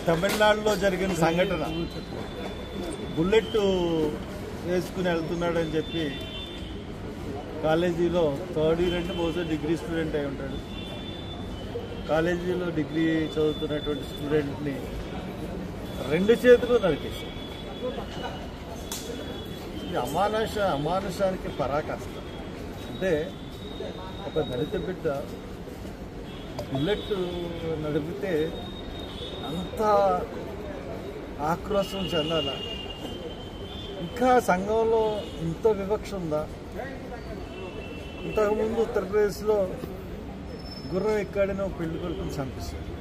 తమిళనాడులో జరిగిన సంఘటన బుల్లెట్ వేసుకుని వెళ్తున్నాడని చెప్పి కాలేజీలో థర్డ్ ఇయర్ అంటే బహుశా డిగ్రీ స్టూడెంట్ అయి ఉంటాడు. కాలేజీలో డిగ్రీ చదువుతున్నటువంటి స్టూడెంట్ని రెండు చేతులు నరికేశాడు. ఇది అమానుషానికి పరాకాష్ట. అంటే ఒక దళిత బిడ్డ బుల్లెట్ నడిపితే అంత ఆక్రోశం చెందాలా? ఇంకా సంఘంలో ఇంత వివక్ష ఉందా? ఇంతకుముందు ఉత్తరప్రదేశ్లో గుర్రం ఎక్కాడని ఒక పెళ్లి కొడుకుని చంపిస్తారు.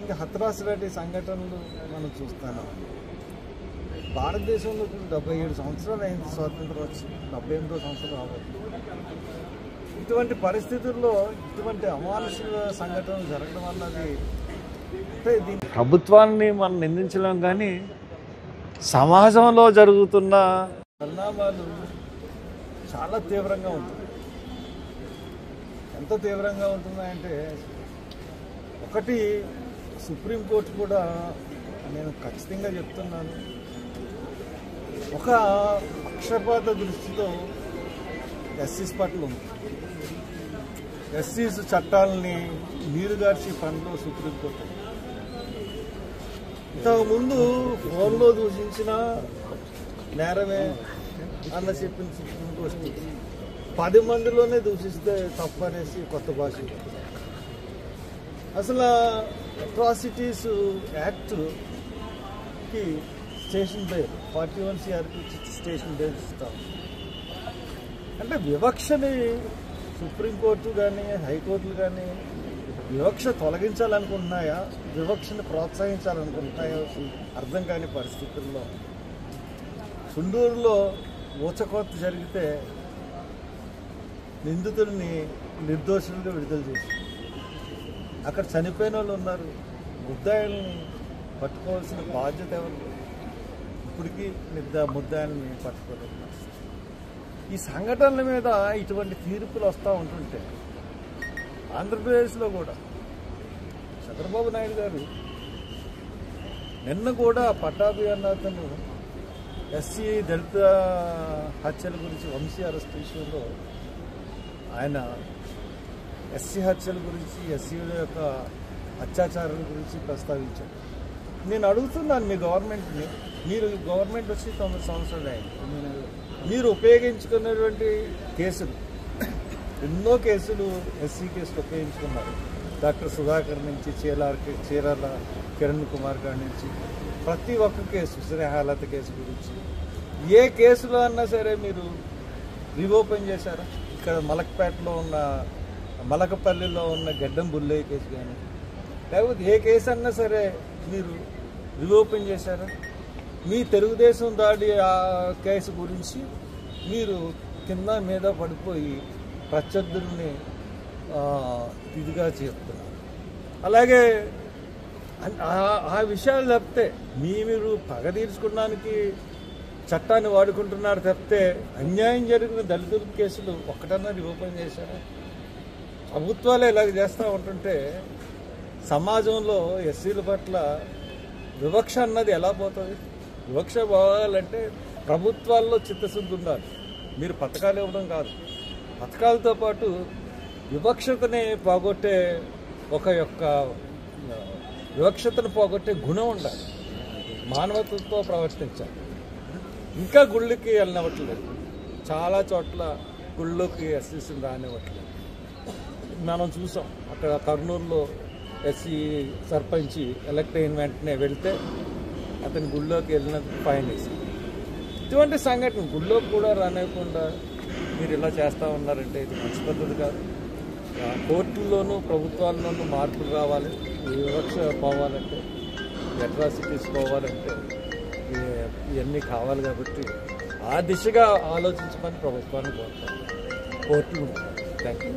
ఇంకా హత్రాస్ లాంటి సంఘటనలు మనం చూస్తున్నాం. భారతదేశంలో ఇప్పుడు 77 సంవత్సరాలు అయింది స్వాతంత్రం వచ్చి, 78వ సంవత్సరం రావాలి. ఇటువంటి పరిస్థితుల్లో ఇటువంటి అమానుషిక సంఘటనలు జరగడం అన్నది అంటే దీని ప్రభుత్వాన్ని మనం నిందించలేం, కానీ సమాజంలో జరుగుతున్న పరిణామాలు చాలా తీవ్రంగా ఉంటుంది. ఎంత తీవ్రంగా ఉంటున్నాయంటే, ఒకటి సుప్రీంకోర్టు కూడా నేను ఖచ్చితంగా చెప్తున్నాను, ఒక పక్షపాత దృష్టితో ఎస్సీస్ పట్ల ఉంది. ఎస్సీస్ చట్టాలని నీరుగార్చి పనిలో సుప్రీంకోర్టు. ఇంతకుముందు ఫోన్లో దూషించిన నేరమే అన్న చెప్పిన సుప్రీంకోర్టు 10 మందిలోనే దూషిస్తే తప్పనేసి కొత్త భాష. అసలు అట్రాసిటీస్ యాక్ట్కి station bail 41 CRP station bail ఇస్తాం. అంటే వివక్షని సుప్రీంకోర్టు కానీ హైకోర్టులు కానీ వివక్ష తొలగించాలనుకుంటున్నాయా, వివక్షని ప్రోత్సహించాలనుకుంటున్నాయో అర్థం కాని పరిస్థితుల్లో సుండూరులో ఊచకోత జరిగితే నిందితుల్ని నిర్దోషులుగా విడుదల చేశారు. అక్కడ చనిపోయిన వాళ్ళు ఉన్నారు. ముద్దాయిల్ని పట్టుకోవాల్సిన బాధ్యత ఎవరు? ఇప్పటికీ ముద్దాయిల్ని పట్టుకోలేదు. ఈ సంఘటనల మీద ఇటువంటి తీర్పులు వస్తూ ఉంటుంటే ఆంధ్రప్రదేశ్లో కూడా చంద్రబాబు నాయుడు గారు నిన్న కూడా పట్టాభి అన్న అతను ఎస్సీ దళిత హత్యల గురించి వంశీ అరెస్ట్ విషయంలో ఆయన ఎస్సీ హత్యల గురించి, ఎస్సీల యొక్క అత్యాచారాల గురించి ప్రస్తావించారు. నేను అడుగుతున్నాను మీ గవర్నమెంట్ని, మీరు గవర్నమెంట్ వచ్చి 9 సంవత్సరాలు అయింది, మీరు ఉపయోగించుకున్నటువంటి కేసులు ఎన్నో కేసులు ఎస్సీ కేసులు ఉపయోగించుకున్నారు. డాక్టర్ సుధాకర్ నుంచి చీరాల కిరణ్ కుమార్ గారి నుంచి ప్రతి ఒక్క కేసు, శ్రీహాలత కేసు గురించి ఏ కేసులో అన్నా సరే మీరు రీఓపెన్ చేశారా? ఇక్కడ మలకపల్లిలో ఉన్న గడ్డం బుల్లయ్య కేసు కానీ లేకపోతే ఏ కేసు అన్నా సరే మీరు రీఓపెన్ చేశారా? మీ తెలుగుదేశం దాడి ఆ కేసు గురించి మీరు కింద మీద పడిపోయి ప్రత్యర్థుల్ని ఇదిగా చేస్తున్నారు. అలాగే ఆ విషయాలు తప్పితే మీరు పగ తీర్చుకోవడానికి చట్టాన్ని వాడుకుంటున్నారు తప్పితే అన్యాయం జరిగిన దళితుల కేసులు ఒక్కటన్నా రిఓపెన్ చేశారా? ప్రభుత్వాలు ఇలాగ చేస్తూ ఉంటుంటే సమాజంలో ఎస్సీల పట్ల వివక్ష అన్నది ఎలా పోతుంది? వివక్ష పోవాలంటే ప్రభుత్వాల్లో చిత్తశుద్ధి ఉండాలి. మీరు పథకాలు ఇవ్వడం కాదు, పథకాలతో పాటు వివక్షతని పోగొట్టే వివక్షతను పోగొట్టే గుణం ఉండాలి. మానవత్వంతో ప్రవర్తించాలి. ఇంకా గుళ్ళకి వెళ్ళనివ్వట్లేదు. చాలా చోట్ల గుళ్ళకి ఎస్సీసీని రానివ్వట్లేదు. మనం చూసాం అక్కడ కర్నూలులో ఎస్సీ సర్పంచి ఎలక్ట్ అయిన వెంటనే వెళ్తే అతని గుళ్ళోకి వెళ్ళినందుకు ఫైన్ వేశారు. ఇటువంటి సంఘటన గుళ్ళోకి కూడా రానివ్వకుండా మీరు ఇలా చేస్తూ ఉన్నారంటే ఇది మంచి పద్ధతి కాదు. కోర్టుల్లోనూ ప్రభుత్వాల్లోనూ మార్పులు రావాలి. ఈ వివక్ష పోవాలంటే, అట్రాసిటీస్ పోవాలంటే ఇవన్నీ కావాలి. కాబట్టి ఆ దిశగా ఆలోచించమని ప్రభుత్వాన్ని కోరుతాను. కోర్టులు. Thank you.